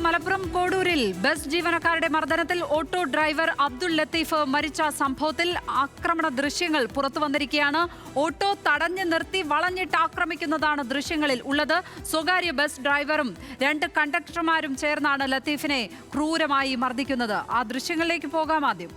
Malappuram കോഡൂരിൽ bus ജീവനക്കാരുടെ മർദ്ദനത്തിൽ auto driver Abdul Latheef മരിച്ച സംഭവത്തിൽ ആക്രമണ ദൃശ്യങ്ങൾ പുറത്തുവന്നിരിക്കുകയാണ്. ഓട്ടോ തടഞ്ഞു നിർത്തി വളഞ്ഞിട്ട് ആക്രമിക്കുന്നതാണ് ദൃശ്യങ്ങളിൽ ഉള്ളത്. സ്വകാര്യ ബസ് ഡ്രൈവറും 2 കണ്ടക്ടർമാരും ചേർന്നാണ് ലത്തീഫിനെ ക്രൂരമായി മർദ്ദിക്കുന്നത്. ആ ദൃശ്യങ്ങളിലേക്ക് പോകാം ആദ്യം.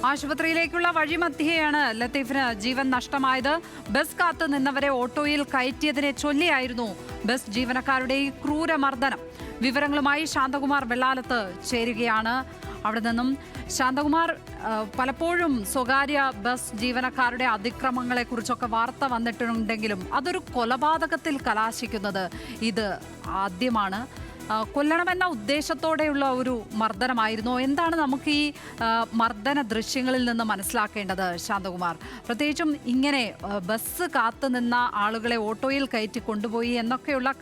ആശുപത്രിയിലേക്കുള്ള വഴിമധ്യേയാണ് ലത്തീഫിന് ജീവൻ നഷ്ടമായത്. ബസ് കാത്തു നിന്നവരെ ഓട്ടോയിൽ കയറ്റിയതിനെ ചൊല്ലിയായിരുന്നു ബസ് ജീവനക്കാരുടെ ഈ ക്രൂരമർദ്ദനം. വിവരങ്ങളുമായി ശാന്തകുമാർ വെള്ളാലത്ത് ചേരുകയാണ്. അവിടെ നിന്നും ശാന്തകുമാർ, പലപ്പോഴും സ്വകാര്യ ബസ് ജീവനക്കാരുടെ അതിക്രമങ്ങളെക്കുറിച്ചൊക്കെ വാർത്ത വന്നിട്ടുണ്ടെങ്കിലും അതൊരു കൊലപാതകത്തിൽ കലാശിക്കുന്നത് ഇത് ആദ്യമാണ്. കൊല്ലണമെന്ന ഉദ്ദേശത്തോടെയുള്ള ഒരു മർദ്ദനമായിരുന്നു. എന്താണ് നമുക്ക് ഈ മർദ്ദന ദൃശ്യങ്ങളിൽ നിന്ന് മനസ്സിലാക്കേണ്ടത് ശാന്തകുമാർ? പ്രത്യേകിച്ചും ഇങ്ങനെ ബസ് കാത്തു നിന്ന ആളുകളെ ഓട്ടോയിൽ കയറ്റി കൊണ്ടുപോയി എന്നൊക്കെയുള്ള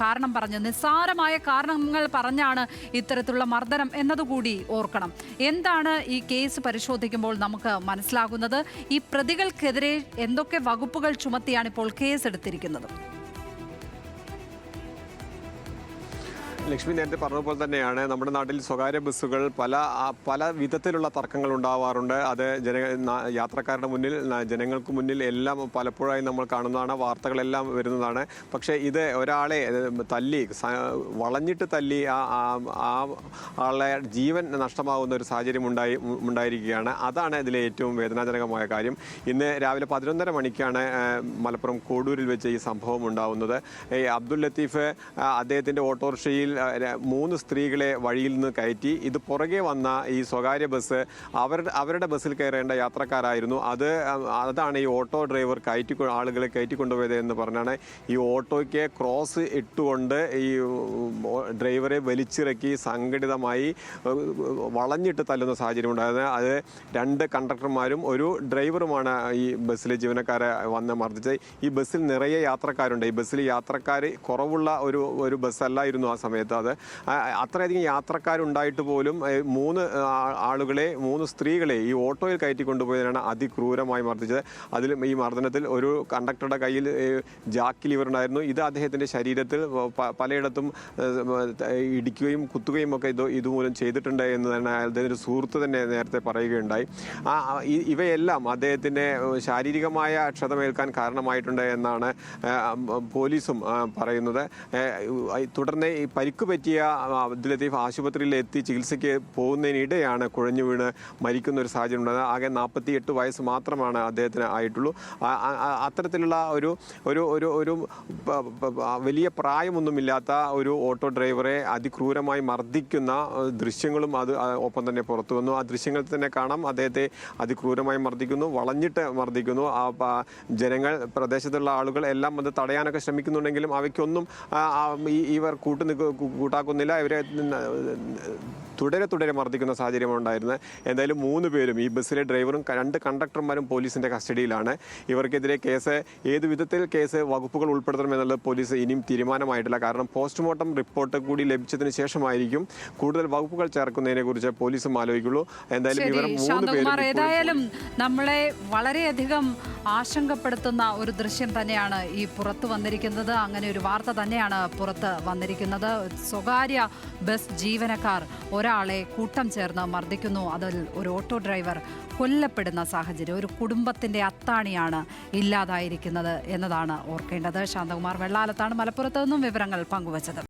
കാരണം പറഞ്ഞ് നിസ്സാരമായ കാരണങ്ങൾ പറഞ്ഞാണ് ഇത്തരത്തിലുള്ള മർദ്ദനം എന്നതുകൂടി ഓർക്കണം. എന്താണ് ഈ കേസ് പരിശോധിക്കുമ്പോൾ നമുക്ക് മനസ്സിലാകുന്നത്? ഈ പ്രതികൾക്കെതിരെ എന്തൊക്കെ വകുപ്പുകൾ ചുമത്തിയാണ് ഇപ്പോൾ കേസ് എടുത്തിരിക്കുന്നത്? ലക്ഷ്മി നേരത്തെ പറഞ്ഞതുപോലെ തന്നെയാണ് നമ്മുടെ നാട്ടിൽ സ്വകാര്യ ബസ്സുകൾ പല വിധത്തിലുള്ള തർക്കങ്ങൾ ഉണ്ടാവാറുണ്ട്. അത് യാത്രക്കാരുടെ മുന്നിൽ, ജനങ്ങൾക്ക് മുന്നിൽ എല്ലാം പലപ്പോഴായി നമ്മൾ കാണുന്നതാണ്, വാർത്തകളെല്ലാം വരുന്നതാണ്. പക്ഷേ ഇത് ഒരാളെ തല്ലി, വളഞ്ഞിട്ട് തല്ലി ആ ആളെ ജീവൻ നഷ്ടമാകുന്ന ഒരു സാഹചര്യം ഉണ്ടായിരിക്കുകയാണ്. അതാണ് ഇതിലെ ഏറ്റവും വേദനാജനകമായ കാര്യം. ഇന്ന് രാവിലെ 11:30 മണിക്കാണ് മലപ്പുറം കോഡൂരിൽ വെച്ച് ഈ സംഭവം ഉണ്ടാവുന്നത്. അബ്ദുൾ ലത്തീഫ് അദ്ദേഹത്തിൻ്റെ ഓട്ടോറിക്ഷയിൽ 3 സ്ത്രീകളെ വഴിയിൽ നിന്ന് കയറ്റി. ഇത് പുറകെ വന്ന ഈ സ്വകാര്യ ബസ് അവരുടെ ബസ്സിൽ കയറേണ്ട യാത്രക്കാരായിരുന്നു. അതാണ് ഈ ഓട്ടോ ഡ്രൈവർ ആളുകളെ കയറ്റിക്കൊണ്ടുപോയത് എന്ന് പറഞ്ഞാണ് ഈ ഓട്ടോയ്ക്ക് ക്രോസ് ഇട്ടുകൊണ്ട് ഈ ഡ്രൈവറെ വലിച്ചിറക്കി സംഘടിതമായി വളഞ്ഞിട്ട് തല്ലുന്ന സാഹചര്യം ഉണ്ടായത്. അത് 2 കണ്ടക്ടർമാരും ഒരു ഡ്രൈവറുമാണ് ഈ ബസ്സിലെ ജീവനക്കാരെ വന്ന് മർദ്ദിച്ചത്. ഈ ബസ്സിൽ നിറയെ യാത്രക്കാരുണ്ട്. ഈ ബസ്സിൽ യാത്രക്കാർ കുറവുള്ള ഒരു ബസ്സല്ലായിരുന്നു ആ സമയത്ത്. അത് അത്രയധികം യാത്രക്കാരുണ്ടായിട്ട് പോലും 3 സ്ത്രീകളെ ഈ ഓട്ടോയിൽ കയറ്റിക്കൊണ്ടുപോയതിനാണ് അതിക്രൂരമായി മർദ്ദിച്ചത്. അതിലും ഈ മർദ്ദനത്തിൽ ഒരു കണ്ടക്ടറുടെ കയ്യിൽ ജാക്ക് ലിവർ ഉണ്ടായിരുന്നു. ഇത് അദ്ദേഹത്തിൻ്റെ ശരീരത്തിൽ പലയിടത്തും ഇടിക്കുകയും കുത്തുകയും ഒക്കെ ഇതുമൂലം ചെയ്തിട്ടുണ്ട് എന്ന് തന്നെ അദ്ദേഹത്തിൻ്റെ സുഹൃത്ത് തന്നെ നേരത്തെ പറയുകയുണ്ടായി. ഇവയെല്ലാം അദ്ദേഹത്തിൻ്റെ ശാരീരികമായ ക്ഷതമേൽക്കാൻ കാരണമായിട്ടുണ്ട് എന്നാണ് പോലീസും പറയുന്നത്. തുടർന്ന് ഈ പരിക്ക് പറ്റിയ അബ്ദുൾ ലത്തീഫ് ആശുപത്രിയിൽ എത്തി ചികിത്സയ്ക്ക് പോകുന്നതിനിടെയാണ് കുഴഞ്ഞു വീണ് മരിക്കുന്ന ഒരു സാഹചര്യം ഉണ്ടായത്. ആകെ 48 വയസ്സ് മാത്രമാണ് അദ്ദേഹത്തിന് ആയിട്ടുള്ളൂ. അത്തരത്തിലുള്ള ഒരു വലിയ പ്രായമൊന്നുമില്ലാത്ത ഒരു ഓട്ടോ ഡ്രൈവറെ അതിക്രൂരമായി മർദ്ദിക്കുന്ന ദൃശ്യങ്ങളും ഒപ്പം തന്നെ പുറത്തു വന്നു. ആ ദൃശ്യങ്ങളിൽ തന്നെ കാണാം അദ്ദേഹത്തെ അതിക്രൂരമായി മർദ്ദിക്കുന്നു, വളഞ്ഞിട്ട് മർദ്ദിക്കുന്നു. ജനങ്ങൾ, പ്രദേശത്തുള്ള ആളുകൾ എല്ലാം അത് തടയാനൊക്കെ ശ്രമിക്കുന്നുണ്ടെങ്കിലും അവയ്ക്കൊന്നും ഇവർ കൂട്ടാക്കുന്നില്ല. ഇവരെ തുടരെ മർദ്ദിക്കുന്ന സാഹചര്യമാണ് ഉണ്ടായിരുന്നത്. എന്തായാലും 3 പേരും, ഈ ബസ്സിലെ ഡ്രൈവറും 2 കണ്ടക്ടർമാരും പോലീസിൻ്റെ കസ്റ്റഡിയിലാണ്. ഇവർക്കെതിരെ ഏത് വിധത്തിൽ വകുപ്പുകൾ ഉൾപ്പെടുത്തണമെന്നുള്ളത് പോലീസ് ഇനിയും തീരുമാനമായിട്ടില്ല. കാരണം പോസ്റ്റ്മോർട്ടം റിപ്പോർട്ട് കൂടി ലഭിച്ചതിന് ശേഷമായിരിക്കും കൂടുതൽ വകുപ്പുകൾ ചേർക്കുന്നതിനെ കുറിച്ച് പോലീസും ആലോചിക്കുള്ളൂ. എന്തായാലും നമ്മളെ വളരെയധികം ആശങ്കപ്പെടുത്തുന്ന ഒരു ദൃശ്യം തന്നെയാണ് ഈ പുറത്തു വന്നിരിക്കുന്നത്. അങ്ങനെ ഒരു വാർത്ത തന്നെയാണ് പുറത്ത് വന്നിരിക്കുന്നത്. സ്വകാര്യ ബസ് ജീവനക്കാർ ഒരാളെ കൂട്ടം ചേർന്ന് മർദ്ദിക്കുന്നു. അതിൽ ഒരു ഓട്ടോ ഡ്രൈവർ കൊല്ലപ്പെടുന്ന സാഹചര്യം. ഒരു കുടുംബത്തിൻ്റെ അത്താണിയാണ് ഇല്ലാതായിരിക്കുന്നത് എന്നതാണ് ഓർക്കേണ്ടത്. ശാന്തകുമാർ വെള്ളാലത്താണ് മലപ്പുറത്ത് നിന്നും വിവരങ്ങൾ പങ്കുവച്ചത്.